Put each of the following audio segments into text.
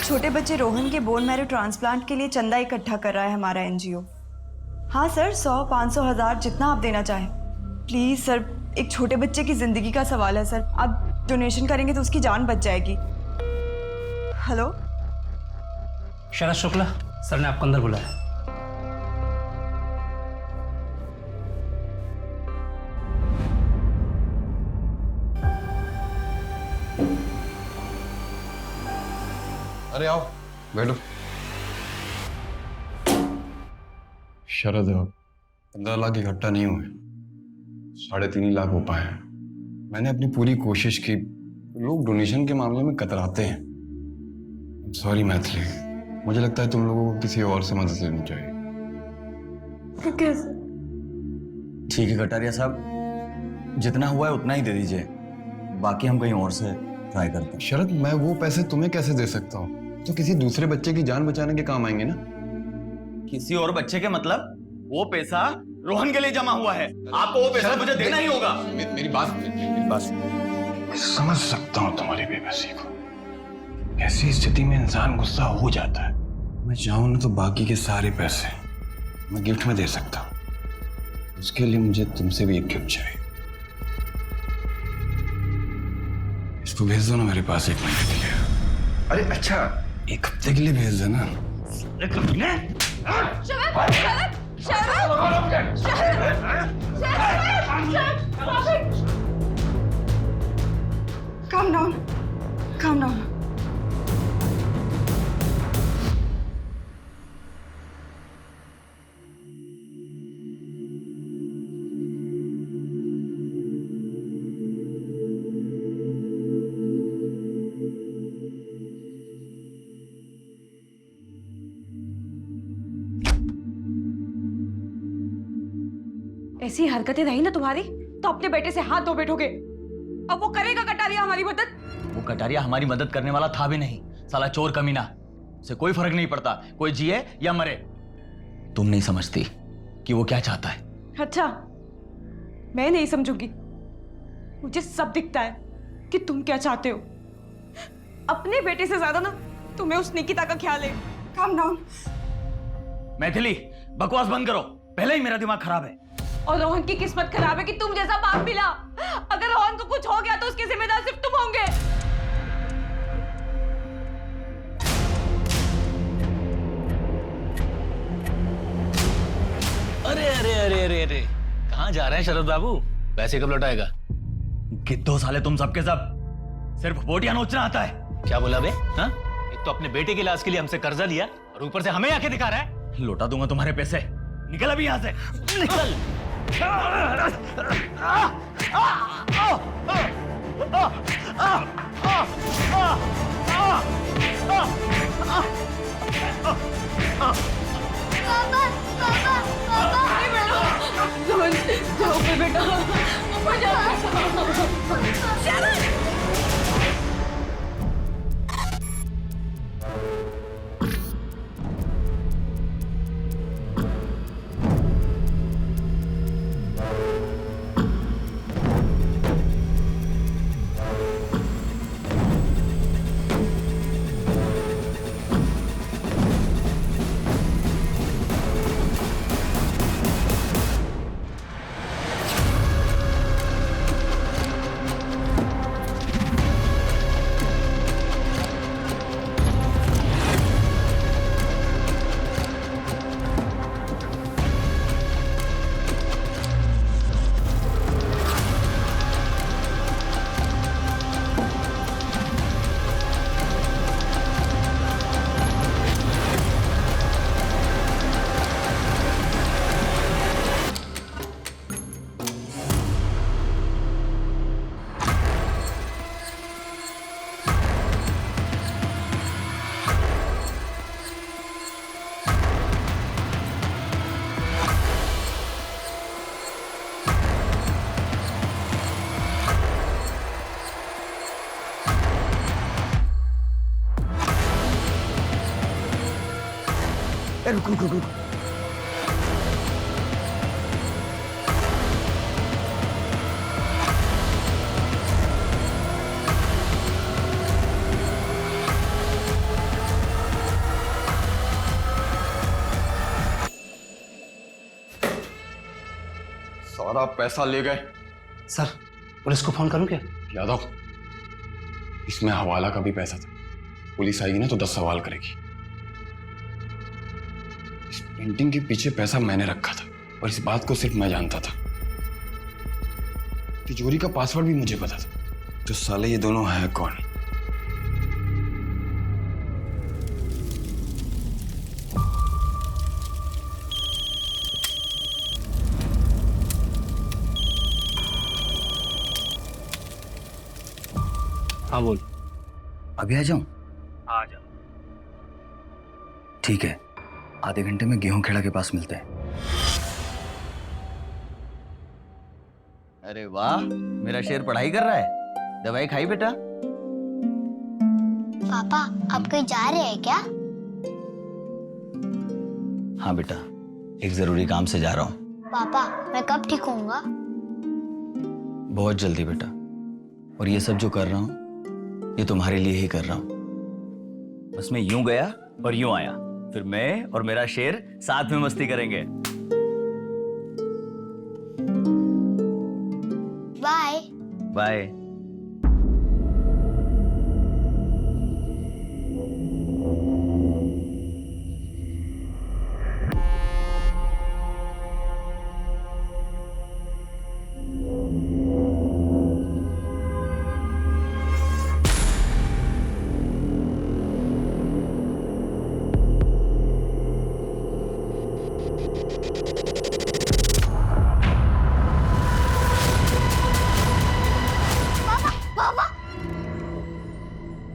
छोटे बच्चे रोहन के बोन मैरो ट्रांसप्लांट के लिए चंदा इकट्ठा कर रहा है हमारा एनजीओ। हाँ सर, 100, 500, 1000 जितना आप देना चाहें। प्लीज़ सर, एक छोटे बच्चे की ज़िंदगी का सवाल है सर। आप डोनेशन करेंगे तो उसकी जान बच जाएगी। हेलो शरद शुक्ला सर ने आपको अंदर बुलाया। अरे आओ बैठो। शरद, 15 लाख इकट्ठा नहीं हुए, 3.5 लाख हो पाए हैं। मैंने अपनी पूरी कोशिश की, लोग डोनेशन के मामले में कतराते हैं। सॉरी मैथिली, मुझे लगता है तुम लोगों को किसी और से मदद लेनी चाहिए। कैसे? ठीक है कटारिया साहब, जितना हुआ है उतना ही दे दीजिए, बाकी हम कहीं और से ट्राई करते हैं। शरद, मैं वो पैसे तुम्हें कैसे दे सकता हूँ? तो किसी दूसरे बच्चे की जान बचाने के काम आएंगे ना। किसी और बच्चे के मतलब? वो पैसा रोहन के लिए जमा हुआ है, आपको वो पैसा मुझे देना ही होगा। मेरी बात मैं समझ सकता हूँ तुम्हारी बेबसी को। ऐसी स्थिति में इंसान गुस्सा हो जाता है। मैं चाहूँ ना तो बाकी के सारे पैसे मैं गिफ्ट में दे सकता हूँ। उसके लिए मुझे तुमसे भी एक गिफ्ट चाहिए। इसको भेज दो ना मेरे पास 1 महीने के लिए। अरे अच्छा, 1 हफ्ते के लिए भेज देना। Calm down. Calm down. ऐसी हरकतें रही ना तुम्हारी तो अपने बेटे से हाथ धो बैठोगे। अब वो करेगा कटारिया हमारी मदद? वो कटारिया हमारी मदद करने वाला था भी नहीं, साला चोर कमीना। उसे कोई फर्क नहीं पड़ता कोई जिए या मरे। तुम नहीं समझती कि वो क्या चाहता है। अच्छा, मैं नहीं समझूंगी। मुझे सब दिखता है कि तुम क्या चाहते हो। अपने बेटे से ज्यादा ना तुम्हें उस निकिता का ख्याल है। Calm down. मैथिली, बकवास बंद करो, पहले ही मेरा दिमाग खराब है। और रोहन की किस्मत खराब है कि तुम जैसा बाप मिला। अगर रोहन को कुछ हो गया तो उसके जिम्मेदार सिर्फ तुम होंगे। अरे अरे अरे अरे अरे, कहाँ जा रहे हैं शरद बाबू? पैसे कब लौटाएगा? कितो साले तुम सबके सब सिर्फ बोटियां नोचना आता है। क्या बोला बे? हाँ? एक तो अपने बेटे के इलाज के लिए हमसे कर्जा लिया और ऊपर से हमें आके दिखा रहा है। लौटा दूंगा तुम्हारे पैसे, निकल अभी यहाँ से, निकल। जाओ पे बेटा, ऊपर जाओ। रुक रुक रुक। सारा पैसा ले गए। सर पुलिस को फोन करूं क्या? यादव, इसमें हवाला का भी पैसा था। पुलिस आएगी ना तो 10 सवाल करेगी। इस पेंटिंग के पीछे पैसा मैंने रखा था और इस बात को सिर्फ मैं जानता था। तिजोरी का पासवर्ड भी मुझे पता था। तो साले ये दोनों हैं कौन? हाँ बोल। अभी आ जाऊं? आ जा। ठीक है, आधे घंटे में गेहूं खेड़ा के पास मिलते हैं। अरे वाह, मेरा शेर पढ़ाई कर रहा है। दवाई खाई बेटा? पापा आप कहीं जा रहे हैं क्या? हाँ बेटा, एक जरूरी काम से जा रहा हूँ। पापा मैं कब ठीक होऊंगा? बहुत जल्दी बेटा। और ये सब जो कर रहा हूँ ये तुम्हारे लिए ही कर रहा हूँ। बस मैं यूं गया और यूं आया, फिर मैं और मेरा शेर साथ में मस्ती करेंगे। बाय। बाय।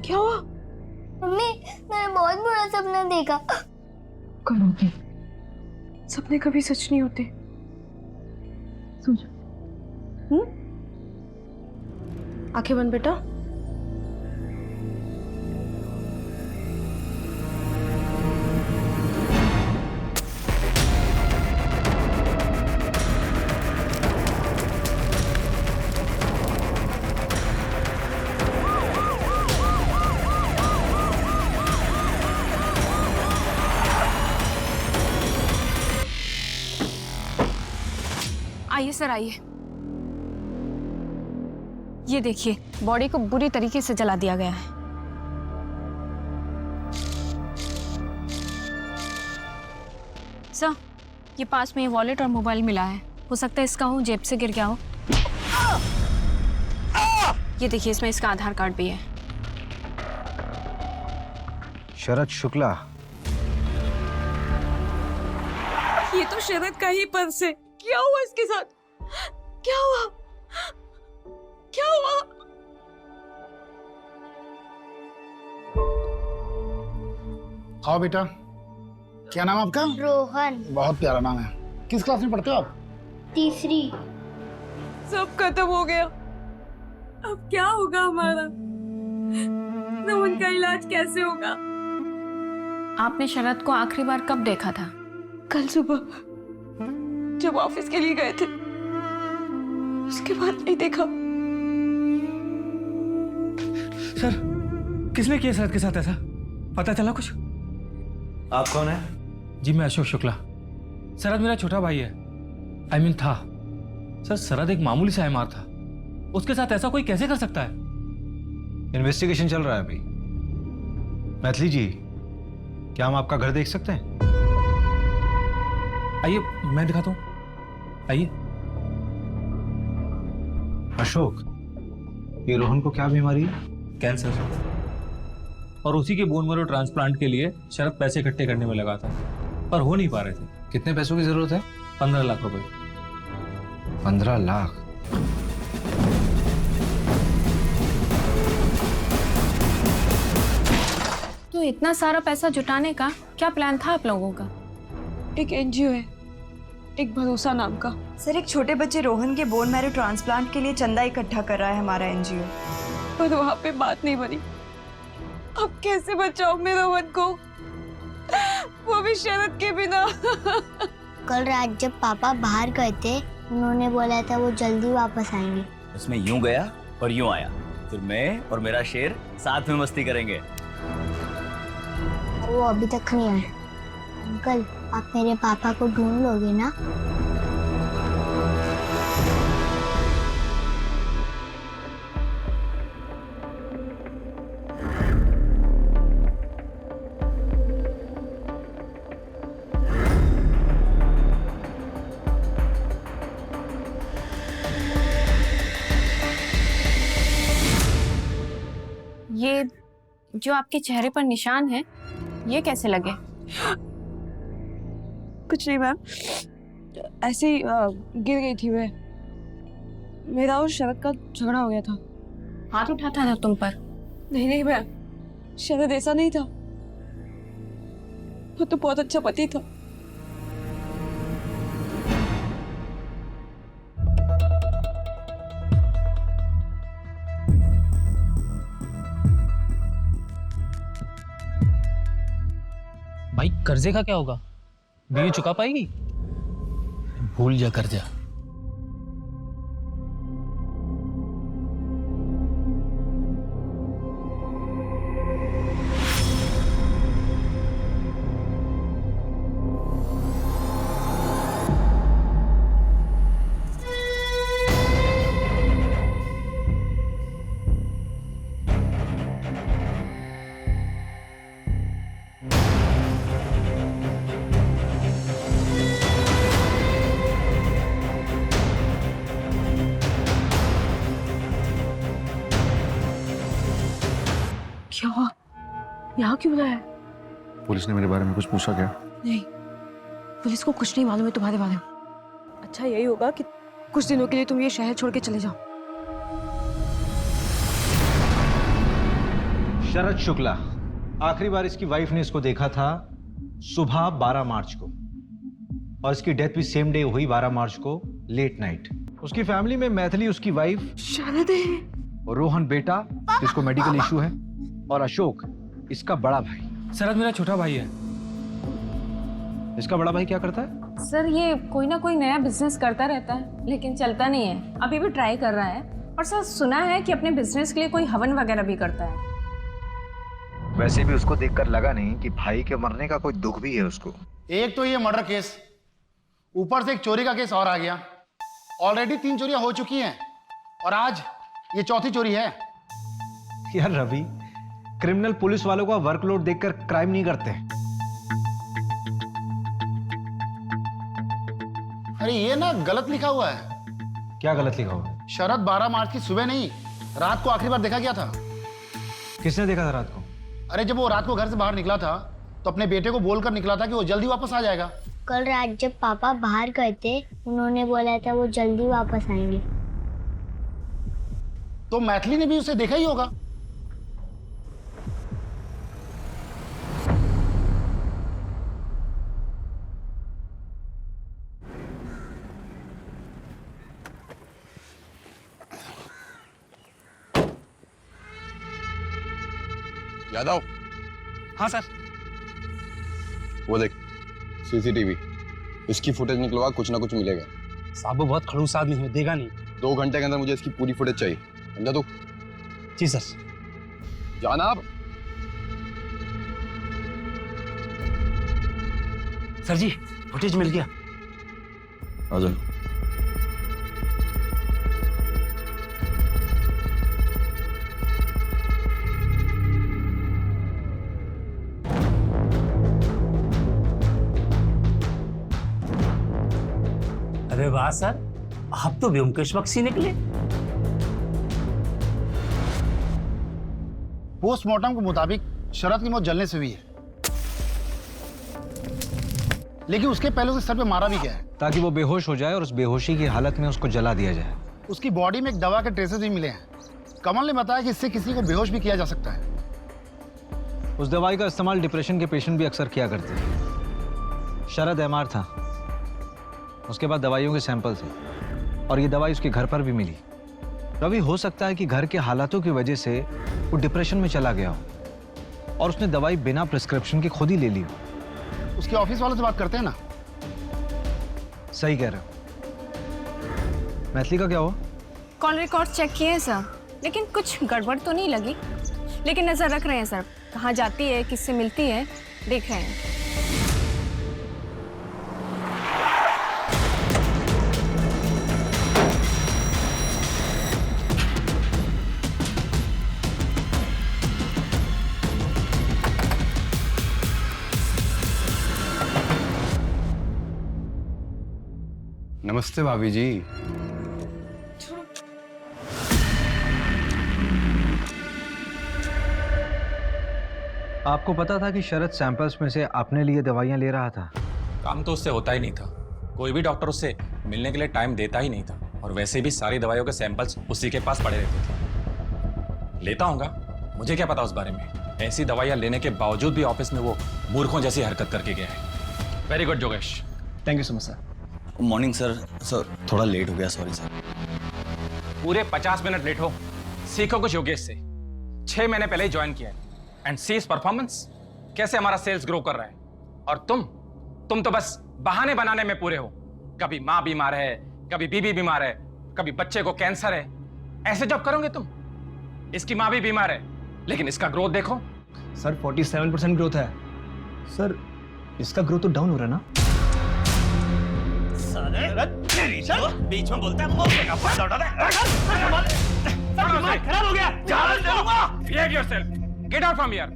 क्या हुआ? मम्मी मैंने बहुत बुरा सपना देखा। करोगे, सपने कभी सच नहीं होते। सो जा। आंखें बंद बेटा। आइए सर, आइए। ये देखिए, बॉडी को बुरी तरीके से जला दिया गया है। सर, ये पास में वॉलेट और मोबाइल मिला है। हो सकता है इसका हो, जेब से गिर गया हो। ये देखिए, इसमें इसका आधार कार्ड भी है। शरद शुक्ला। ये तो शरद का ही पर्स है। क्या हुआ इसके साथ? क्या हुआ? क्या हुआ? आओ बेटा, क्या नाम आपका? रोहन। बहुत प्यारा नाम है। किस क्लास में पढ़ते हो आप? तीसरी। सब खत्म हो गया। अब क्या होगा हमारा? रोहन का इलाज कैसे होगा? आपने शरद को आखिरी बार कब देखा था? कल सुबह जब ऑफिस के लिए गए थे, उसके बाद नहीं देखा। सर, किसने किया शरद के साथ ऐसा? पता चला कुछ? आप कौन है? जी मैं अशोक शुक्ला। शरद मेरा छोटा भाई है। आई मीन था। सर, शरद एक मामूली सा एमआर था। उसके साथ ऐसा कोई कैसे कर सकता है? इन्वेस्टिगेशन चल रहा है अभी। मैथिली जी, क्या हम आपका घर देख सकते हैं? आइए, मैं दिखाता हूँ। आइए। अशोक, ये रोहन को क्या बीमारी है? कैंसर। और उसी के बोन मैरो ट्रांसप्लांट के लिए शरद पैसे इकट्ठे करने में लगा था, पर हो नहीं पा रहे थे। कितने पैसों की जरूरत है? 15 लाख रुपए। 15 लाख? तो इतना सारा पैसा जुटाने का क्या प्लान था आप लोगों का? एक एनजीओ है, एक भरोसा नाम का। सर, एक छोटे बच्चे रोहन के बोन मैरो ट्रांसप्लांट के लिए चंदा इकट्ठा कर रहा है हमारा एनजीओ। पर वहां पे बात नहीं बनी। अब कैसे बचाओ मैं रोहन को, वो भी शरद के बिना? कल रात जब पापा बाहर गए थे, उन्होंने बोला था वो जल्दी वापस आएंगे। उसमें यूं गया और यूं आया, फिर मैं और मेरा शेर साथ में मस्ती करेंगे। और वो अभी तक नहीं आए। अंकल, आप मेरे पापा को ढूंढ लोगे ना? जो आपके चेहरे पर निशान है ये कैसे लगे? कुछ नहीं मैम, ऐसे ही गिर गई थी मैं। मेरा और शरद का झगड़ा हो गया था। हाथ उठाता था तुम पर? नहीं मैम, शरद ऐसा नहीं था, वो तो बहुत अच्छा पति था। भाई कर्जे का क्या होगा? बीवी चुका पाएगी? भूल जा कर्जा। क्या हुआ? यहाँ क्यों बुलाया? पुलिस ने मेरे बारे में कुछ पूछा क्या? नहीं, पुलिस को कुछ नहीं मालूम है तुम्हारे बारे में। अच्छा यही होगा कि कुछ दिनों के लिए तुम ये शहर छोड़ के चले जाओ। शरद शुक्ला, आखिरी बार इसकी वाइफ ने इसको देखा था सुबह 12 मार्च को, और इसकी डेथ भी सेम डे हुई 12 मार्च को लेट नाइट। उसकी फैमिली में मैथिली उसकी वाइफ, शरद है, और रोहन बेटा जिसको मेडिकल इशू है, और अशोक इसका बड़ा भाई। शरद मेरा छोटा भाई है। इसका बड़ा भाई क्या करता है? सर ये कोई ना कोई नया बिजनेस करता रहता है लेकिन चलता नहीं है, अभी भी ट्राई कर रहा है। और सर सुना है कि अपने बिजनेस के लिए कोई हवन वगैरह भी करता है। वैसे भी उसको देखकर लगा नहीं कि भाई के मरने का कोई दुख भी है उसको। एक तो ये मर्डर केस, ऊपर से एक चोरी का केस और आ गया। ऑलरेडी 3 चोरियां हो चुकी हैं और आज ये चौथी चोरी है। यार रवि, क्रिमिनल पुलिस वालों का वर्कलोड देखकर क्राइम नहीं करते। अरे ये ना गलत लिखा हुआ है। क्या गलत लिखा हुआ? शरद 12 मार्च की सुबह नहीं, रात को आखिरी बार देखा गया था। किसने देखा था रात को? अरे जब वो रात को घर से बाहर निकला था तो अपने बेटे को बोलकर निकला था कि वो जल्दी वापस आ जाएगा। कल रात जब पापा बाहर गए थे, उन्होंने बोला था वो जल्दी वापस आएंगे। तो मैथिली ने भी उसे देखा ही होगा। यादव, हाँ सर। वो देख सीसीटीवी, इसकी फुटेज निकलवा, कुछ ना कुछ मिलेगा। साहब वो बहुत खड़ूस आदमी है, देगा नहीं। 2 घंटे के अंदर मुझे इसकी पूरी फुटेज चाहिए, समझा तू? जी सर। जाना आप। सर जी फुटेज मिल गया। आ जाओ। अरे वाह सर, आप तो व्योमकेश बख्शी निकले। पोस्टमार्टम के मुताबिक शरद की मौत जलने से हुई है, लेकिन उसके पहले उसे सर पे मारा भी गया है ताकि वो बेहोश हो जाए और उस बेहोशी की हालत में उसको जला दिया जाए। उसकी बॉडी में एक दवा के ट्रेसेस भी मिले हैं। कमल ने बताया कि इससे किसी को बेहोश भी किया जा सकता है। उस दवाई का इस्तेमाल डिप्रेशन के पेशेंट भी अक्सर किया करते हैं। शरद एमआर था, उसके बाद दवाइयों के सैंपल थे, और ये दवाई उसके घर पर भी मिली। रवि, हो सकता है कि घर के हालातों की वजह से वो डिप्रेशन में चला गया हो और उसने दवाई बिना प्रिस्क्रिप्शन के खुद ही ले ली हो। उसके ऑफिस वालों से बात करते हैं ना। सही कह रहे हो। मैथिली का क्या हुआ? कॉल रिकॉर्ड चेक किए हैं सर, लेकिन कुछ गड़बड़ तो नहीं लगी। लेकिन नजर रख रहे हैं सर, कहाँ जाती है, किससे मिलती है, देख रहे हैं। नमस्ते भाभी जी। आपको पता था कि शरद सैंपल्स में से अपने लिए दवाइयां ले रहा था? काम तो उससे होता ही नहीं था। कोई भी डॉक्टर उससे मिलने के लिए टाइम देता ही नहीं था, और वैसे भी सारी दवाइयों के सैंपल्स उसी के पास पड़े रहते थे। लेता होगा, मुझे क्या पता उस बारे में। ऐसी दवाइयां लेने के बावजूद भी ऑफिस में वो मूर्खों जैसी हरकत करके गया है। Very good Yogesh. Thank you so much sir. Morning sir. Sir थोड़ा लेट हो गया, सॉरी सर। पूरे 50 मिनट लेट हो। सीखो कुछ योगेश से। 6 महीने पहले ही ज्वाइन किया है, एंड सी इज परफॉर्मेंस। कैसे हमारा सेल्स ग्रो कर रहा है। और तुम तो बस बहाने बनाने में पूरे हो। कभी माँ बीमार है, कभी बीबी बीमार है, कभी बच्चे को कैंसर है। ऐसे जब करोगे तुम। इसकी माँ भी बीमार है, लेकिन इसका ग्रोथ देखो। सर 47% ग्रोथ है। सर इसका ग्रोथ तो डाउन हो रहा है ना? बीच में बोलता है, खराब हो गया। Behave yourself. Get out from here.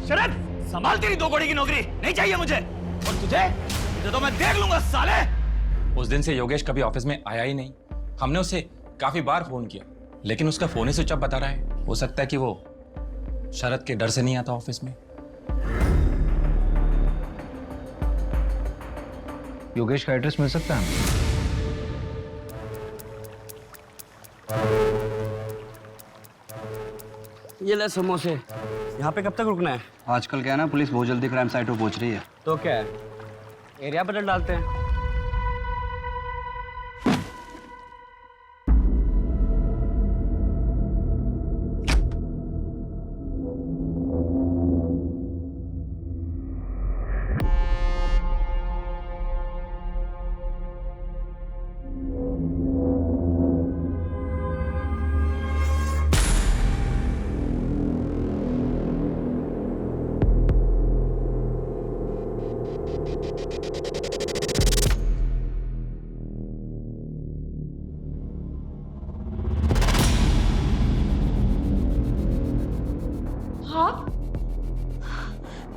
शरद, संभाल तेरी 2 कौड़ी की नौकरी नहीं चाहिए मुझे। और तुझे तो मैं देख लूंगा साले। उस दिन से योगेश कभी ऑफिस में आया ही नहीं। हमने उसे काफी बार फोन किया, लेकिन उसका फोन ही स्विच ऑफ बता रहा है। हो सकता है कि वो शरद के डर से नहीं आता ऑफिस में। योगेश का एड्रेस मिल सकता है? ये ले समोसे। यहाँ पे कब तक रुकना है? आजकल क्या है ना, पुलिस बहुत जल्दी क्राइम साइट पर पहुंच रही है। तो क्या है, एरिया बदल डालते हैं।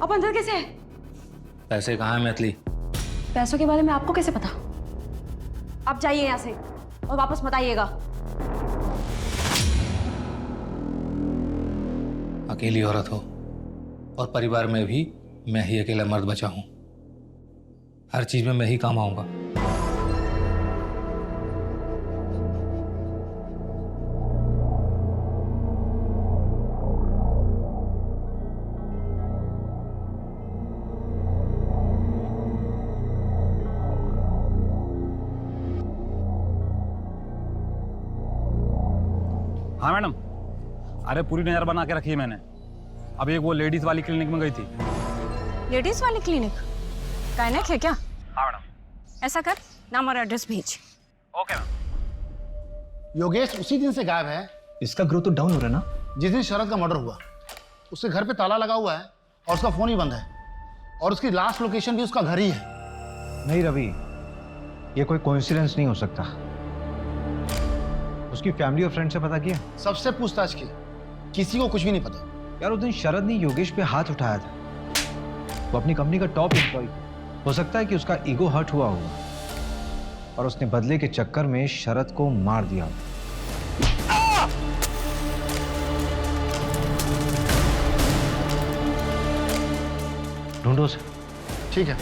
आप अंदर कैसे है? पैसे कहाँ है मैथिली? पैसों के बारे में आपको कैसे पता? आप जाइए यहाँ से और वापस मत आइएगा। अकेली औरत हो और परिवार में भी मैं ही अकेला मर्द बचा हूं। हर चीज में मैं ही काम आऊंगा। हाँ मैडम, अरे पूरी नजर बना के रखी है मैंने। अब एक वो लेडीज वाली क्लिनिक में गई थी। लेडीज वाली क्लिनिक? गायनेक है क्या? हाँ मैडम। ऐसा कर, नाम और एड्रेस भेज। Okay ma'am. योगेश उसी दिन से गायब है। इसका ग्रोथ तो डाउन हो रहा है ना? जिस दिन शरद का मर्डर हुआ, उसके घर पे ताला लगा हुआ है और उसका फोन ही बंद है, और उसकी लास्ट लोकेशन भी उसका घर ही है। नहीं रवि, ये कोई कोइंसिडेंस नहीं हो सकता। उसकी फैमिली और फ्रेंड से पता किया? सबसे पूछताछ की, किसी को कुछ भी नहीं पता। यार उस दिन शरद ने योगेश पे हाथ उठाया था। वो अपनी कंपनी का टॉप एम्प्लॉय। हो सकता है कि उसका ईगो हर्ट हुआ होगा और उसने बदले के चक्कर में शरद को मार दिया। ढूंढो उसे। ठीक है।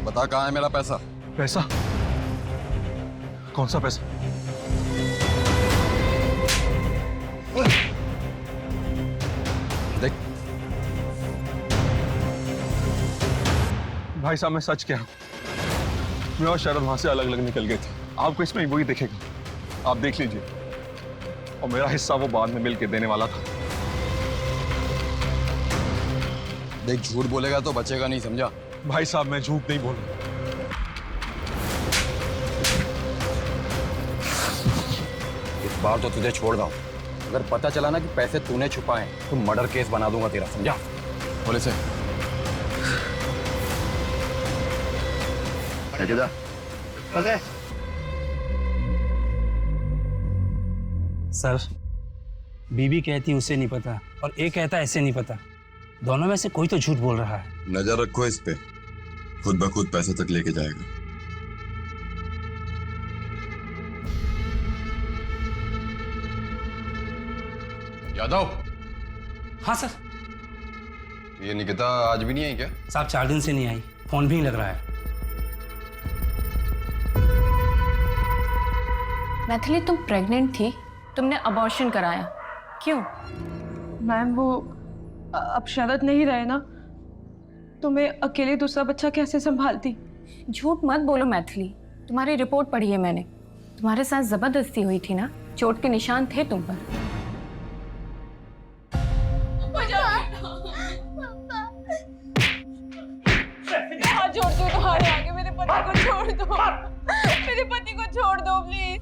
बता कहाँ है मेरा पैसा? पैसा? कौन सा पैसा? देख भाई साहब, मैं सच कह रहा हूं, मैं और शरद वहां से अलग अलग निकल गए थे। आपको इसमें वही दिखेगा, आप देख लीजिए। और मेरा हिस्सा वो बाद में मिल के देने वाला था। देख झूठ बोलेगा तो बचेगा नहीं, समझा? भाई साहब मैं झूठ नहीं बोल रहा। इस बार तो तुझे छोड़ रहा हूं। अगर पता चला ना कि पैसे तूने छुपाए तो मर्डर केस बना दूंगा तेरा, समझा? बोले से सर, बीबी कहती उसे नहीं पता और ए कहता ऐसे नहीं पता। दोनों में से कोई तो झूठ बोल रहा है। नजर रखो इस पे, खुद ब खुद पैसे तक लेके जाएगा। यादव। हाँ सर। ये निकिता आज भी नहीं आई क्या? साहब 4 दिन से नहीं आई, फोन भी नहीं लग रहा है। मैथिली, तुम प्रेग्नेंट थी, तुमने अबॉर्शन कराया, क्यों? मैम वो अब शरद नहीं रहे ना, तो मैं अकेले दूसरा बच्चा कैसे संभालती? झूठ मत बोलो मैथिली, तुम्हारी रिपोर्ट पढ़ी है मैंने। तुम्हारे साथ जबरदस्ती हुई थी ना, चोट के निशान थे तुम पर। हाथ जोड़ दो तुम्हारे आगे, मेरे पति को छोड़ दो, मेरे पति को छोड़ दो प्लीज।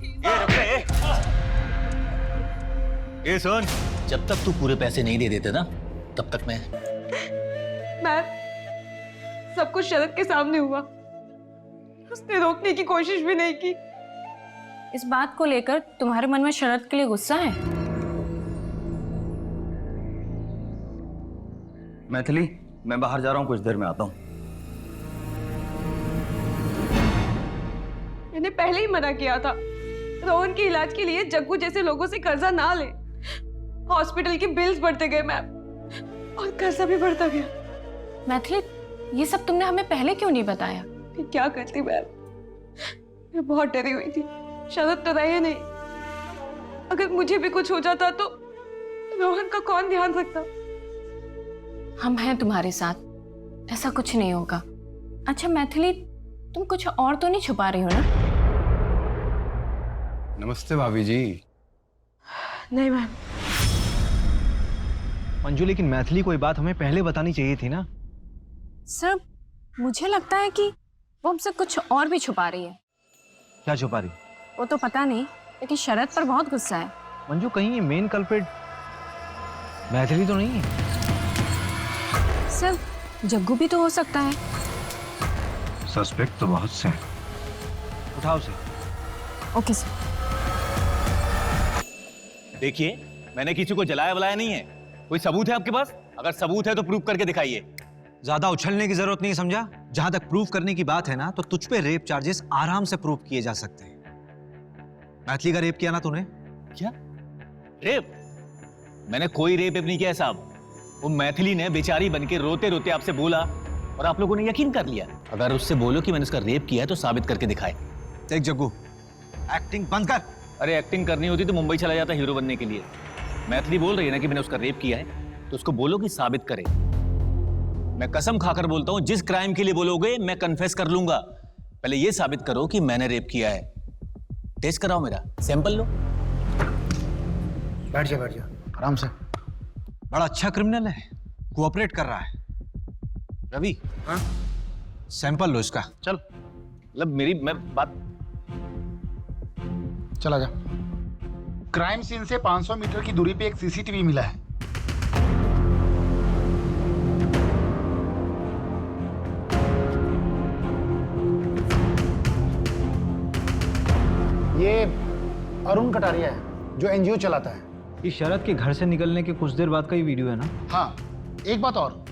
ये सुन, जब तक तू पूरे पैसे नहीं दे देते ना, तब तक मैं सब कुछ शरद के सामने हुआ, उसने रोकने की कोशिश भी नहीं की। इस बात को लेकर तुम्हारे मन में शरद के लिए गुस्सा है? मैथिली, मैं बाहर जा रहा हूँ, कुछ देर में आता हूँ। मैंने पहले ही मना किया था, रोहन के इलाज के लिए जग्गू जैसे लोगों से कर्जा ना ले। हॉस्पिटल के बिल्स बढ़ते गए मैम, और कर्जा भी बढ़ता गया। मैथिली, ये सब तुमने हमें पहले क्यों नहीं बताया? फिर क्या करती मैम, मैं बहुत डरी हुई थी। शरद तो रहे नहीं, अगर मुझे भी कुछ हो जाता तो रोहन का कौन ध्यान रखता? हम हैं तुम्हारे साथ, ऐसा कुछ नहीं होगा। अच्छा मैथिली, तुम कुछ और तो नहीं छुपा रही हो ना? नमस्ते भाभी जी। नहीं मैम। मंजू, लेकिन मैथिली को ये बात हमें पहले बतानी चाहिए थी ना। सर, मुझे लगता है कि वो हमसे कुछ और भी छुपा रही है। क्या छुपा रही? वो तो पता नहीं, लेकिन शरद पर बहुत गुस्सा है। मंजू, कहीं ये मेन कल्प्रिट मैथिली तो नहीं है? सर, जग्गू भी तो हो सकता है। सस्पेक्ट तो बहुत से हैं। उठाओ उसे। Okay sir. देखिए, मैंने किसी को जलाया वलाया नहीं है। कोई सबूत है आपके पास? अगर सबूत है तो प्रूव करके दिखाइए। ज्यादा उछलने की जरूरत नहीं, समझा? जहां तक प्रूव करने की बात है ना, तो तुझ पे रेप चार्जेस आराम से प्रूव किए जा सकते हैं। मैथिली का रेप किया ना तूने? क्या रेप? मैंने कोई रेप नहीं किया है साहब। वो मैथिली ने बेचारी बनके रोते रोते आपसे बोला और आप लोगों ने यकीन कर लिया। अगर उससे बोलो कि मैंने उसका रेप किया है तो साबित करके दिखाए। देख जग्गू, एक्टिंग बंद कर। अरे एक्टिंग करनी होती तो मुंबई चला जाता हीरो बनने के लिए। मैथिली बोल रही है ना कि मैंने उसका रेप किया है, तो उसको बोलो कि साबित करे। मैं कसम खाकर बोलता हूं, जिस क्राइम के लिए बोलोगे मैं कन्फेस कर लूंगा। पहले ये साबित करो कि मैंने रेप किया है। टेस्ट कराओ, मेरा सैंपल लो। बैठ जा आराम से। बड़ा अच्छा क्रिमिनल है, कोऑपरेट कर रहा है। रवि, हाँ? सैंपल लो इसका। चल। मतलब मैं बात। चला जा। क्राइम सीन से 500 मीटर की दूरी पे एक सीसीटीवी मिला है। ये अरुण कटारिया है जो एनजीओ चलाता है। ये शरद के घर से निकलने के कुछ देर बाद का ही वीडियो है ना? हाँ, एक बात और,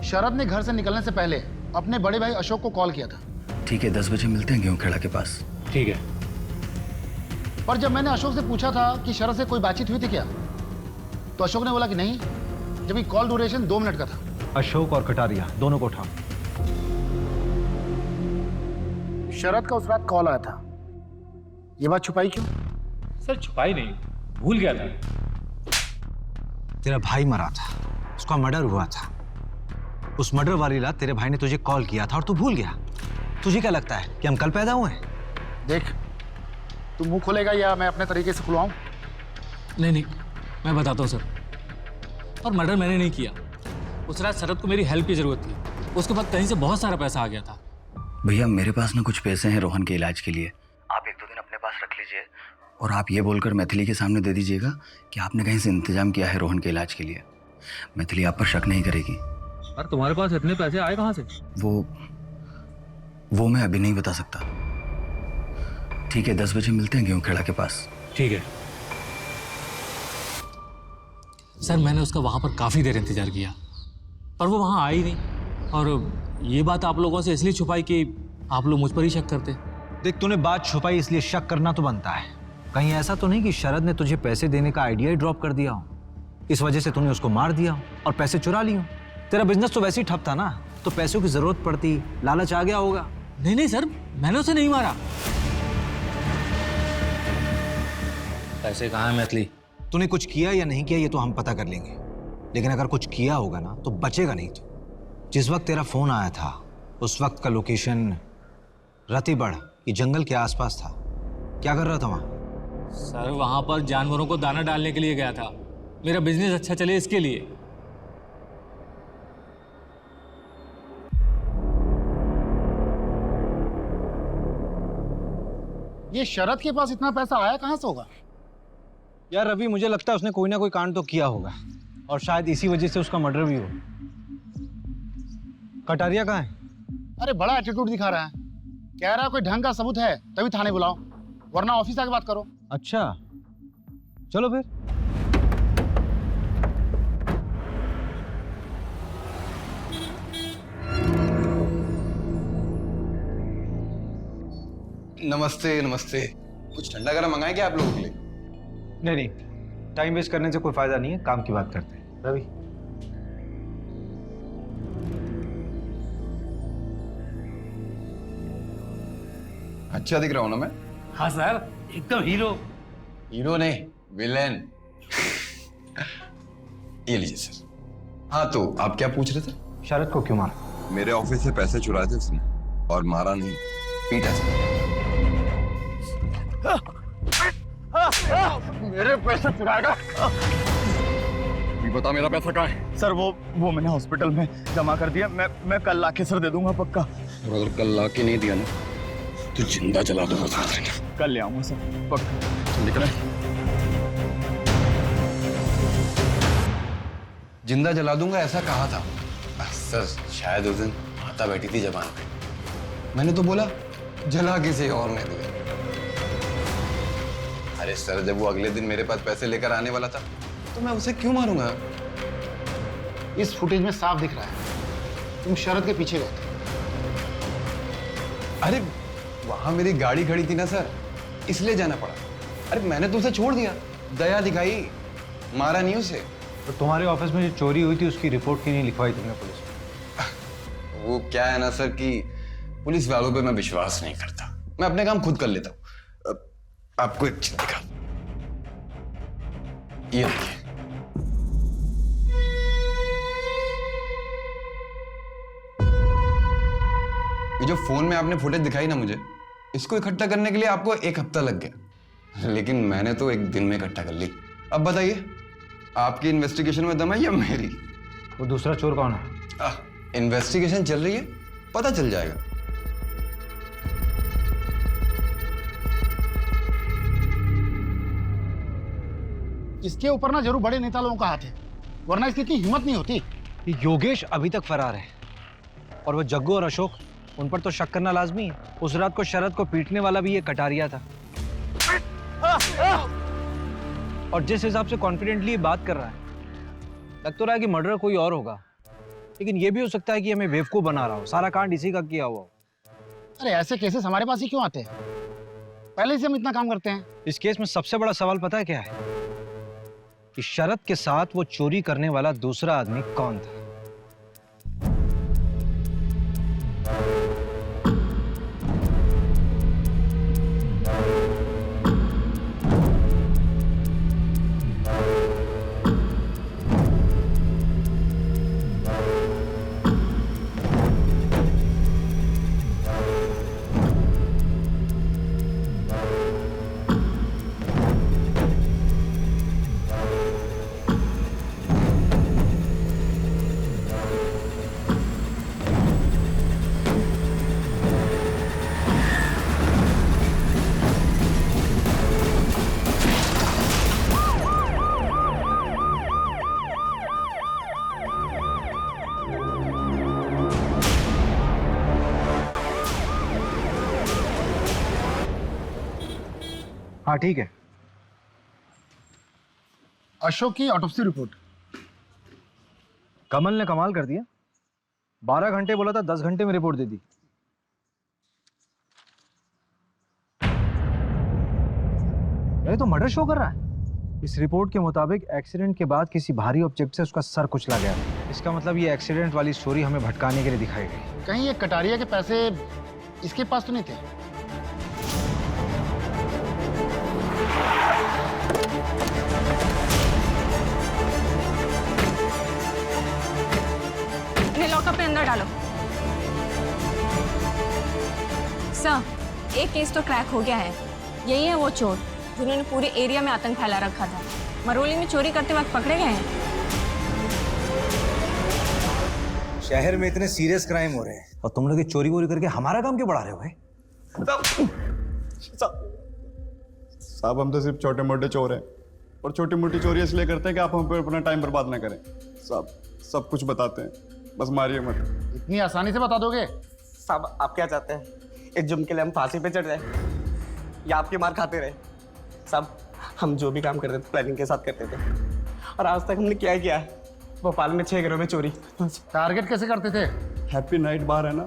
शरद ने घर से निकलने से पहले अपने बड़े भाई अशोक को कॉल किया था। ठीक है, 10 बजे मिलते हैं गेहूं खेड़ा के पास। ठीक है। पर जब मैंने अशोक से पूछा था कि शरद से कोई बातचीत हुई थी क्या, तो अशोक ने बोला कि नहीं, जबकि कॉल ड्यूरेशन 2 मिनट का था। अशोक और कटारिया दोनों को उठाओ। शरद का उस रात कॉल आया था, ये बात छुपाई क्यों? सर छुपाई नहीं, भूल गया था। तेरा भाई मरा था, उसका मर्डर हुआ था। उस मर्डर वाली रात तेरे भाई ने तुझे कॉल किया था और तू भूल गया। तुझे क्या लगता है कि हम कल पैदा हुए हैं? देख, तू मुंह खोलेगा या मैं अपने तरीके से खुलवाऊं? नहीं, मैं बताता हूँ सर। और मर्डर मैंने नहीं किया, उस रात शरद को मेरी हेल्प की जरूरत थी, उसके बाद कहीं से बहुत सारा पैसा आ गया था। भैया मेरे पास ना कुछ पैसे हैं रोहन के इलाज के लिए, आप 1-2 दिन अपने पास रख लीजिए और आप ये बोलकर मैथिली के सामने दे दीजिएगा कि आपने कहीं से इंतजाम किया है रोहन के इलाज के लिए। मैथिली आप पर शक नहीं करेगी। अरे तुम्हारे पास इतने पैसे आए कहाँ से? वो मैं अभी नहीं बता सकता। ठीक है, 10 बजे मिलते हैं गेहूं खेड़ा के पास। ठीक है सर, मैंने उसका वहां पर काफी देर इंतजार किया पर वो वहां आई नहीं, और ये बात आप लोगों से इसलिए छुपाई कि आप लोग मुझ पर ही शक करते। देख, तूने बात छुपाई इसलिए शक करना तो बनता है। कहीं ऐसा तो नहीं कि शरद ने तुझे पैसे देने का आइडिया ही ड्रॉप कर दिया हो, इस वजह से तूने उसको मार दिया हो और पैसे चुरा लिए हो। तेरा बिजनेस तो वैसे ही ठप था ना, तो पैसों की जरूरत पड़ती, लालच आ गया होगा। नहीं सर, मैंने उसे नहीं मारा। पैसे कहाँ है मैथिली? तूने कुछ किया या नहीं किया ये तो हम पता कर लेंगे, लेकिन अगर कुछ किया होगा ना तो बचेगा नहीं। तो जिस वक्त तेरा फोन आया था उस वक्त का लोकेशन रतिबड़ ये जंगल के आसपास था। क्या कर रहा था वहां? सर वहां पर जानवरों को दाना डालने के लिए गया था, मेरा बिजनेस अच्छा चले इसके लिए। ये शरद के पास इतना पैसा आया कहाँ से होगा? यार रवि, मुझे लगता है उसने कोई ना कोई कांड तो किया होगा और शायद इसी वजह से उसका मर्डर भी हो। कटारिया कहाँ है? अरे बड़ा एटीट्यूड दिखा रहा है, कह रहा है कोई ढंग का सबूत है तभी थाने बुलाओ, वरना ऑफिस आके बात करो। अच्छा चलो फिर। नमस्ते नमस्ते। कुछ ठंडा गरम मंगाए क्या आप लोगों के लिए? नहीं, टाइम वेस्ट करने से कोई फायदा नहीं है, काम की बात करते हैं। रवि, अच्छा दिख रहा हूं ना मैं? हाँ सर, एकदम हीरो। हीरो नहीं, विलेन। ये लीजिए सर। हाँ तो आप क्या पूछ रहे थे? शरद को क्यों मारा? मेरे ऑफिस से पैसे चुराए थे उसने और मारा नहीं, पीटा सर। मेरे पैसे चुराएगा? बता मेरा पैसा कहाँ है? सर वो मैंने हॉस्पिटल में जमा कर दिया। मैं कल लाके सर दे दूंगा पक्का। और अगर कल लाके नहीं दिया ना तो जिंदा जला दूंगा। कल ले आऊंगा सर पक्का। निकले। जिंदा जला दूंगा ऐसा कहा था सर? शायद उस दिन माता बैठी थी जबान पे, मैंने तो बोला जला किसी और ने दिया। अरे सर, जब वो अगले दिन मेरे पास पैसे लेकर आने वाला था तो मैं उसे क्यों मारूंगा? इस फुटेज में साफ दिख रहा है तुम शरद के पीछे गए थे। अरे वहां मेरी गाड़ी खड़ी थी ना सर, इसलिए जाना पड़ा। अरे मैंने तो उसे छोड़ दिया, दया दिखाई, मारा नहीं उसे। तो तुम्हारे ऑफिस में जो चोरी हुई थी उसकी रिपोर्ट क्यों नहीं लिखवाई तुमने पुलिस में? वो क्या है ना सर कि पुलिस वालों पे मैं विश्वास नहीं करता, मैं अपने काम खुद कर लेता हूँ। आपको एक चीज दिखा, ये देखिए। ये जो फोन में आपने फुटेज दिखाई ना मुझे, इसको इकट्ठा करने के लिए आपको 1 हफ्ता लग गया, लेकिन मैंने तो 1 दिन में इकट्ठा कर ली। अब बताइए, आपकी इन्वेस्टिगेशन में दम है या मेरी? वो दूसरा चोर कौन है? इन्वेस्टिगेशन चल रही है, पता चल जाएगा। इसके ऊपर ना जरूर बड़े नेता लोगों का हाथ है, वरना इसकी इतनी हिम्मत नहीं होती। योगेश अभी तक फरार है और वो जग्गू और अशोक, उन पर तो शक करना लाजमी है। उस रात को शरद को पीटने वाला भी ये कटारिया था। और जिस हिसाब से कॉन्फिडेंटली बात कर रहा है, लग तो रहा है कि मर्डर कोई और होगा, लेकिन ये भी हो सकता है कि हमें बेवकूफ बना रहा हो, सारा कांड इसी का किया हुआ हो। अरे ऐसे केसेस हमारे पास ही क्यों आते हैं? पहले से हम इतना काम करते हैं। इस केस में सबसे बड़ा सवाल पता है क्या है? कि शरद के साथ वो चोरी करने वाला दूसरा आदमी कौन था? हाँ ठीक है। अशोक की ऑटोप्सी रिपोर्ट। कमल ने कमाल कर दिया, 12 घंटे बोला था, 10 घंटे में रिपोर्ट दे दी। ये तो मर्डर शो कर रहा है। इस रिपोर्ट के मुताबिक एक्सीडेंट के बाद किसी भारी ऑब्जेक्ट से उसका सर कुचला गया। इसका मतलब ये एक्सीडेंट वाली स्टोरी हमें भटकाने के लिए दिखाई गई। कहीं ये कटारिया के पैसे इसके पास तो नहीं थे? इन्हें लॉकअप में अंदर डालो। सर, एक केस तो क्रैक हो गया है। यही है वो चोर जिन्होंने पूरे एरिया में आतंक फैला रखा था। मरोली में चोरी करते वक्त पकड़े गए हैं। शहर में इतने सीरियस क्राइम हो रहे हैं और तुम लोग ये चोरी वोरी करके हमारा काम क्यों बढ़ा रहे हो भाई? साहब हम तो सिर्फ छोटे मोटे चोर हैं और छोटी मोटी चोरी इसलिए करते हैं कि आप हम पे अपना टाइम बर्बाद ना करें। साहब सब कुछ बताते हैं, बस मारिए मत। इतनी आसानी से बता दोगे? साहब आप क्या चाहते हैं, इस जुर्म के लिए हम फांसी पे चढ़ जाए या आपकी मार खाते रहे? साहब हम जो भी काम करते थे प्लानिंग के साथ करते थे और आज तक हमने क्या किया है? भोपाल में 6 घरों में चोरी। टारगेट कैसे करते थे? हैप्पी नाइट बार है ना,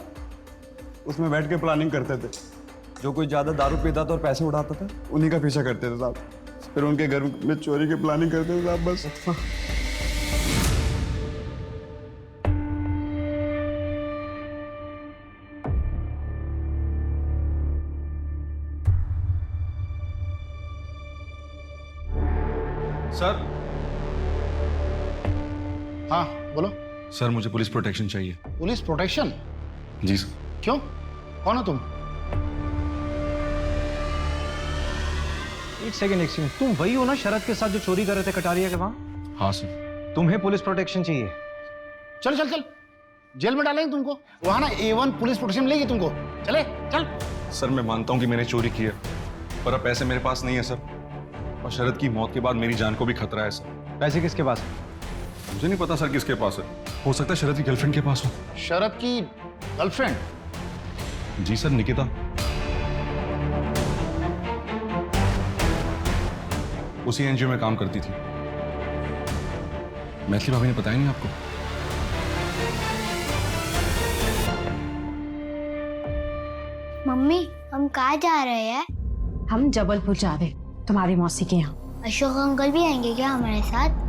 उसमें बैठ के प्लानिंग करते थे। जो कोई ज़्यादा दारू पीता था और पैसे उड़ाता था उन्हीं का पीछा करते थे साहब। फिर उनके घर में चोरी की प्लानिंग करते थे साहब बस। सर। हाँ बोलो। सर मुझे पुलिस प्रोटेक्शन चाहिए। Police protection? जी सर। क्यों, कौन हो तुम? एक सेकंड, तुम वही हो ना शरद के साथ जो चोरी कर रहे थे कटारिया के वहां? हाँ सर। तुम्हें पुलिस प्रोटेक्शन चाहिए? चल चल चल, जेल में डालेंगे तुमको। वहां ना A1 पुलिस प्रोटेक्शन मिलेगी तुमको। चले चल। सर मैं मानता हूँ कि मैंने चोरी की है, पर अब पैसे मेरे पास नहीं है सर, और शरद की मौत के बाद मेरी जान को भी खतरा है सर। पैसे किसके पास है? मुझे नहीं पता सर किसके पास है, हो सकता है शरद की गर्लफ्रेंड के पास हो। शरद की गर्लफ्रेंड? जी सर, निकिता। उसी एनजीओ में काम करती थी। मैथिली भाभी ने बताया नहीं आपको? मम्मी हम कहाँ जा रहे हैं? हम जबलपुर जा रहे, तुम्हारी मौसी के यहाँ। अशोक अंकल भी आएंगे क्या हमारे साथ?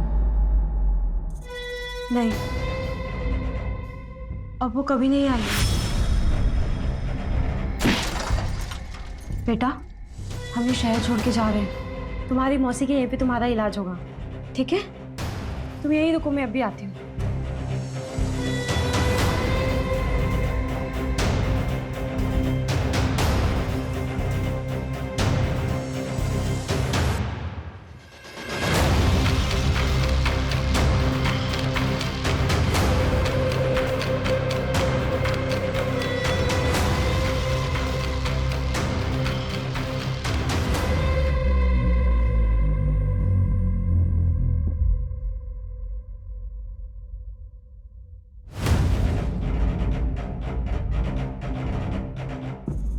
नहीं, अब वो कभी नहीं आएंगे। बेटा हम ये शहर छोड़ के जा रहे हैं, तुम्हारी मौसी के यहीं पे तुम्हारा इलाज होगा, ठीक है? तुम यहीं रुको, मैं अभी आती हूँ।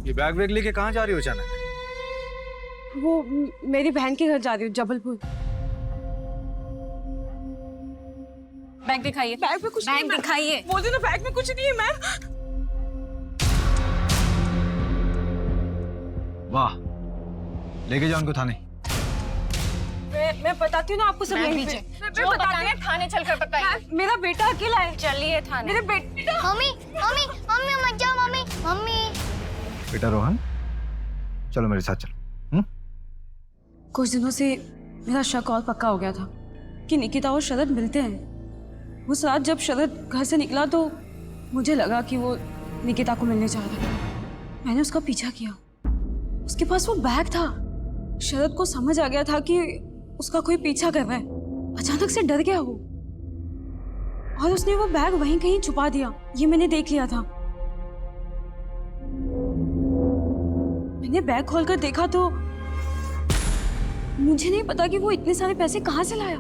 ये बैग वैग लेके कहाँ जा रही हो अचानक? वो मेरी बहन के घर जा रही हूँ, जबलपुर। बैग दिखाइए। बैग में कुछ नहीं है, बैग दिखाइए। बोल ना बैग में कुछ नहीं है मैम। वाह, लेके जाओ उनको थाने। मैं बताती हूँ ना आपको सब। मैं पीछे। जो बताना है थाने चलकर बताइए। मेरा बेटा अकेला है। चलिए थाने। मेरे बेटा। मम्मी मम्मी मम्मी मत जाओ मम्मी। मम्मी बेटा रोहन, चलो मेरे साथ चलो। कुछ दिनों से मेरा शक और पक्का हो गया था कि निकिता और शरद मिलते हैं। उस रात जब शरद घर से निकला तो मुझे लगा कि वो निकिता को मिलने जा रहा है। मैंने उसका पीछा किया, उसके पास वो बैग था। शरद को समझ आ गया था कि उसका कोई पीछा कर रहा है। अचानक से डर गया वो और उसने वो बैग वहीं कहीं छुपा दिया। ये मैंने देख लिया था। मैंने बैग खोलकर देखा तो मुझे नहीं पता कि वो इतने सारे पैसे कहाँ से लाया।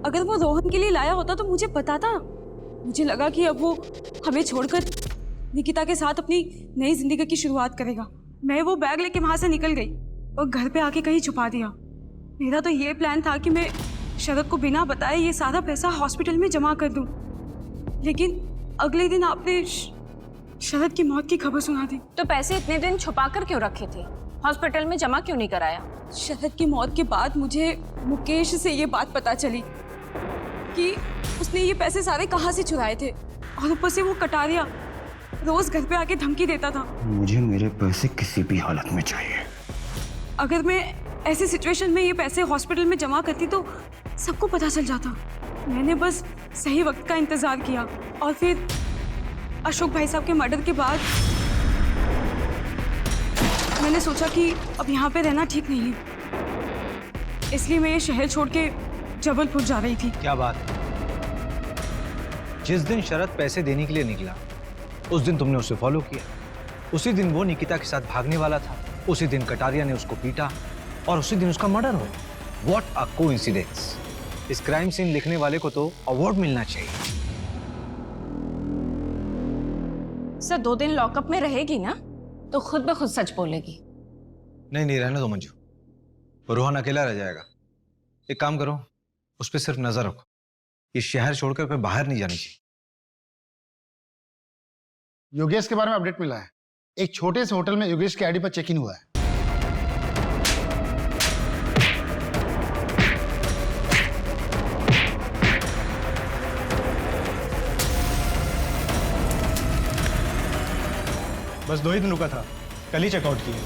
अगर वो रोहन के लिए लाया होता तो मुझे पता था। मुझे लगा कि अब वो हमें छोड़कर निकिता के साथ अपनी नई जिंदगी की शुरुआत करेगा। मैं वो बैग लेके वहां से निकल गई और घर पे आके कहीं छुपा दिया। मेरा तो ये प्लान था कि मैं शरद को बिना बताए ये सारा पैसा हॉस्पिटल में जमा कर दूं, लेकिन अगले दिन आपने शरद की मौत की खबर सुना दी। तो पैसे इतने दिन छुपा कर क्यों रखे थे? हॉस्पिटल में जमा क्यों नहीं कराया? शरद की मौत के बाद मुझे मुकेश से ये बात पता चली कि उसने ये पैसे सारे कहाँ से चुराए थे, और ऊपर से वो कटारिया रोज घर पे आके धमकी देता था। मुझे मेरे पैसे किसी भी हालत में चाहिए। अगर मैं ऐसी सिचुएशन में ये पैसे हॉस्पिटल में जमा करती तो सबको पता चल जाता। मैंने बस सही वक्त का इंतजार किया, और फिर अशोक भाई साहब के मर्डर के बाद मैंने सोचा कि अब यहाँ पे रहना ठीक नहीं है, इसलिए मैं ये शहर छोड़ के जबलपुर जा रही थी। क्या बात है? जिस दिन शरद पैसे देने के लिए निकला उस दिन तुमने उसे फॉलो किया, उसी दिन वो निकिता के साथ भागने वाला था, उसी दिन कटारिया ने उसको पीटा और उसी दिन उसका मर्डर हुआ। What a coincidence! इस क्राइम सीन लिखने वाले को तो अवार्ड मिलना चाहिए। सर 2 दिन लॉकअप में रहेगी ना, तो खुद ब खुद सच बोलेगी। नहीं रहने दो मंजू, वो रोहन अकेला रह जाएगा। एक काम करो, उस पर सिर्फ नजर रखो, ये शहर छोड़कर फिर बाहर नहीं जानी चाहिए। योगेश के बारे में अपडेट मिला है। एक छोटे से होटल में योगेश के आईडी पर चेक इन हुआ है। बस 2 ही दिन रुका था, कल ही चेकआउट किया।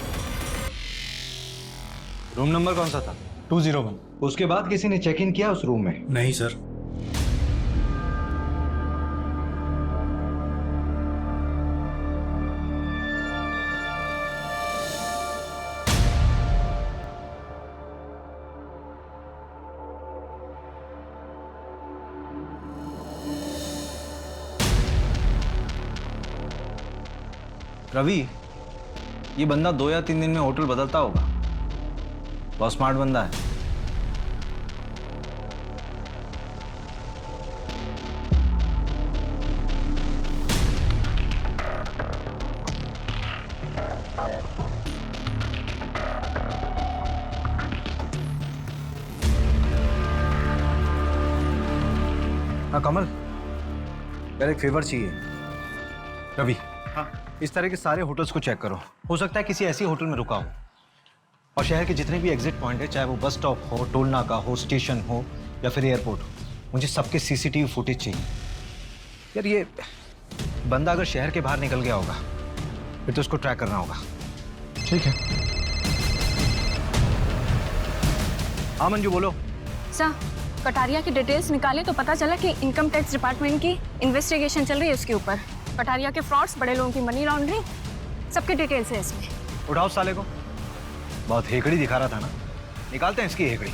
रूम नंबर कौन सा था? 201। उसके बाद किसी ने चेक इन किया उस रूम में? नहीं सर। रवि, ये बंदा 2 या 3 दिन में होटल बदलता होगा। बहुत स्मार्ट बंदा है। हाँ कमल, यार एक फेवर चाहिए। रवि, हाँ, इस तरह के सारे होटल्स को चेक करो। हो सकता है किसी ऐसी होटल में रुका हो, और शहर के जितने भी एग्जिट पॉइंट है, चाहे वो बस स्टॉप हो, टोल नाका हो, स्टेशन हो या फिर एयरपोर्ट हो, मुझे सबके सीसीटीवी फुटेज चाहिए। यार ये बंदा अगर शहर के बाहर निकल गया होगा फिर तो उसको ट्रैक करना होगा। ठीक है। हाँ मंजू बोलो। सर कटारिया की डिटेल्स निकाले तो पता चला कि इनकम टैक्स डिपार्टमेंट की इन्वेस्टिगेशन चल रही है उसके ऊपर। कटारिया के फ्रॉड्स, बड़े लोगों की मनी लॉन्ड्रिंग, सबके डिटेल्स है इसमें। उठाओ साले को, बहुत हेकड़ी दिखा रहा था ना, निकालते हैं इसकी हेकड़ी।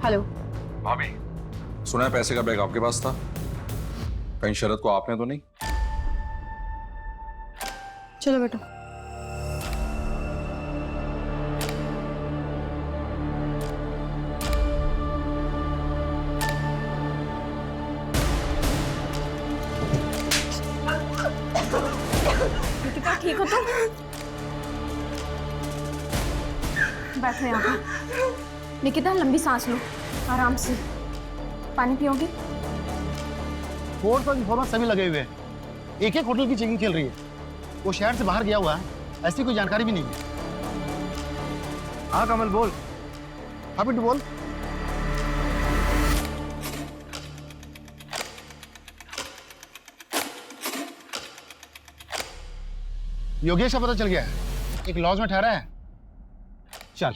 हेलो भाभी, सुना है पैसे का बैग आपके पास था, कहीं शरद को आपने तो नहीं? चलो बेटा। निकिता ठीक हो तुम? बैठो यहाँ पर। निकिता लंबी सांस लो, आराम से। पानी पियोगी? फोर्स और इन्फॉर्मेशन सभी लगे हुए हैं। एक एक होटल की चेकिंग चल रही है। वो शहर से बाहर गया हुआ है, ऐसी कोई जानकारी भी नहीं है। हाँ कमल बोल। हाँ बिट्टू बोल। योगेश का पता चल गया है, एक लॉज में ठहरा है। चल।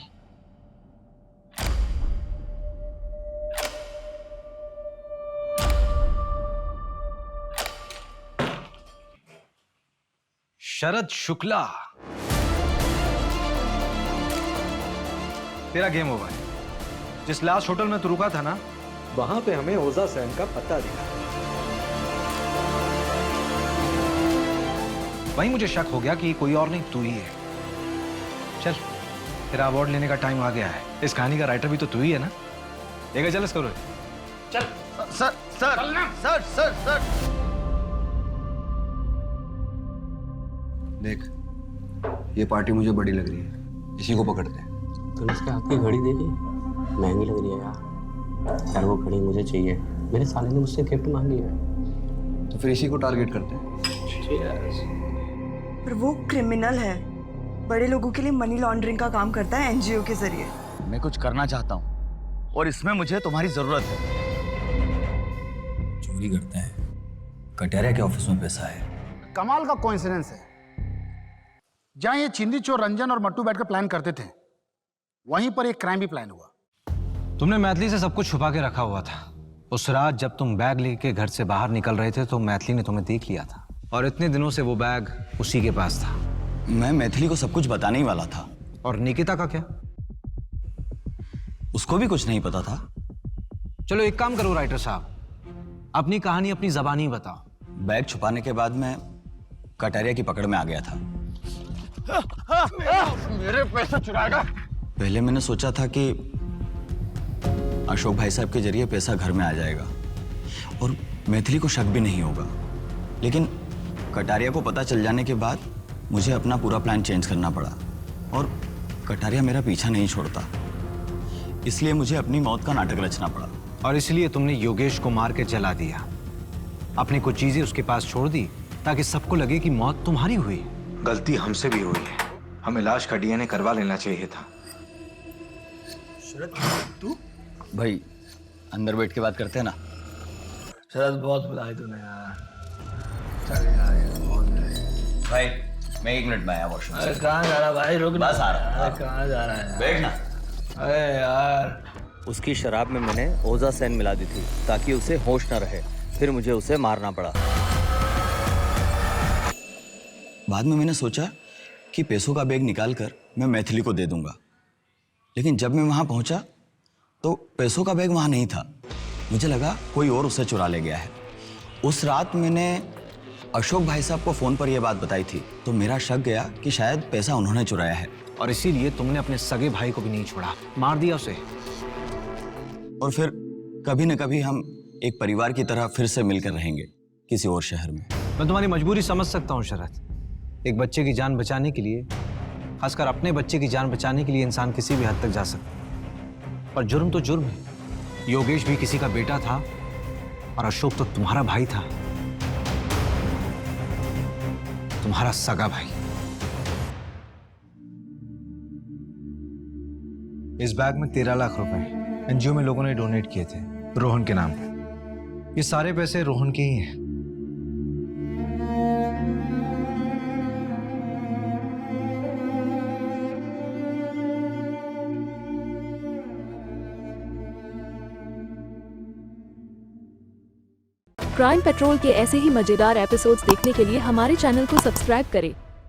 शरद शुक्ला, तेरा गेम ओवर है। जिस लास्ट होटल में तू रुका था ना, वहां पे हमें ओजा सैन का पता दिखा। वहीं मुझे शक हो गया कि कोई और नहीं तू ही है। चल तेरा अवार्ड लेने का टाइम आ गया है। इस कहानी का राइटर भी तो तू ही है ना? लेकर चल इसको। चल sir sir sir sir sir देख, ये पार्टी मुझे बड़ी लग रही है, इसी को पकड़ते हैं। तूने इसके हाथ की घड़ी देखी? महंगी लग रही है यार वो घड़ी मुझे चाहिए। मेरे साले ने मुझसे गिफ्ट मांगी है। तो फिर इसी को टारगेट करते हैं। पर वो क्रिमिनल है, बड़े लोगों के लिए मनी लॉन्ड्रिंग का काम करता है एनजीओ के जरिए। मैं कुछ करना चाहता हूँ और इसमें मुझे तुम्हारी जरूरत है। चोरी करते हैं, कटारिया के ऑफिस में पैसा है। कमाल का कोइंसिडेंस है, जहां ये चिंदी चोर रंजन और मट्टू बैठकर प्लान करते थे, वहीं पर एक क्राइम भी प्लान हुआ। तुमने मैथिली से सब कुछ छुपा के रखा हुआ था। उस रात जब तुम बैग लेके घर से बाहर निकल रहे थे तो मैथिली ने तुम्हें देख लिया था, और इतने दिनों से वो बैग उसी के पास था। मैं मैथिली को सब कुछ बताने ही वाला था। और निकिता का क्या? उसको भी कुछ नहीं पता था। चलो एक काम करो राइटर साहब, अपनी कहानी अपनी जबानी बताओ। बैग छुपाने के बाद मैं कटारिया की पकड़ में आ गया था। मेरे पैसे चुराएगा। पहले मैंने सोचा था कि अशोक भाई साहब के जरिए पैसा घर में आ जाएगा और मैथिली को शक भी नहीं होगा, लेकिन कटारिया को पता चल जाने के बाद मुझे अपना पूरा प्लान चेंज करना पड़ा और कटारिया मेरा पीछा नहीं छोड़ता, इसलिए मुझे अपनी मौत का नाटक रचना पड़ा। और इसलिए तुमने योगेश को मार के जला दिया, अपनी कुछ चीजें उसके पास छोड़ दी ताकि सबको लगे कि मौत तुम्हारी हुई। गलती हमसे भी हुई है, हमें लाश का डीएनए करवा लेना चाहिए था। तू भाई अंदर बैठ के बात करते हैं ना। शरद बहुत बुलाए तूने यार। चल यार बहुत भाई मैं 1 मिनट में आया वॉशरूम से। कहाँ जा रहा भाई? रुक बस आ रहा। कहाँ जा रहा है? बैठ ना। अरे यार उसकी शराब में मैंने ओजासेन मिला दी थी ताकि उसे होश न रहे, फिर मुझे उसे मारना पड़ा। बाद में मैंने सोचा कि पैसों का बैग निकाल कर मैं मैथिली को दे दूंगा, लेकिन जब मैं वहां पहुंचा तो पैसों का बैग वहां नहीं था। मुझे लगा कोई और उसे चुरा ले गया है। उस रात मैंने अशोक भाई साहब को फोन पर यह बात बताई थी, तो मेरा शक गया कि शायद पैसा उन्होंने चुराया है, और इसीलिए तुमने अपने सगे भाई को भी नहीं छोड़ा, मार दिया उसे। और फिर कभी न कभी हम एक परिवार की तरह फिर से मिलकर रहेंगे किसी और शहर में। मैं तुम्हारी मजबूरी समझ सकता हूँ शरद। एक बच्चे की जान बचाने के लिए, खासकर अपने बच्चे की जान बचाने के लिए इंसान किसी भी हद तक जा सकता है, पर जुर्म तो जुर्म है। योगेश भी किसी का बेटा था और अशोक तो तुम्हारा भाई था, तुम्हारा सगा भाई। इस बैग में 13 लाख रुपए एनजीओ में लोगों ने डोनेट किए थे रोहन के नाम पर। ये सारे पैसे रोहन के ही हैं। क्राइम पेट्रोल के ऐसे ही मजेदार एपिसोड्स देखने के लिए हमारे चैनल को सब्सक्राइब करें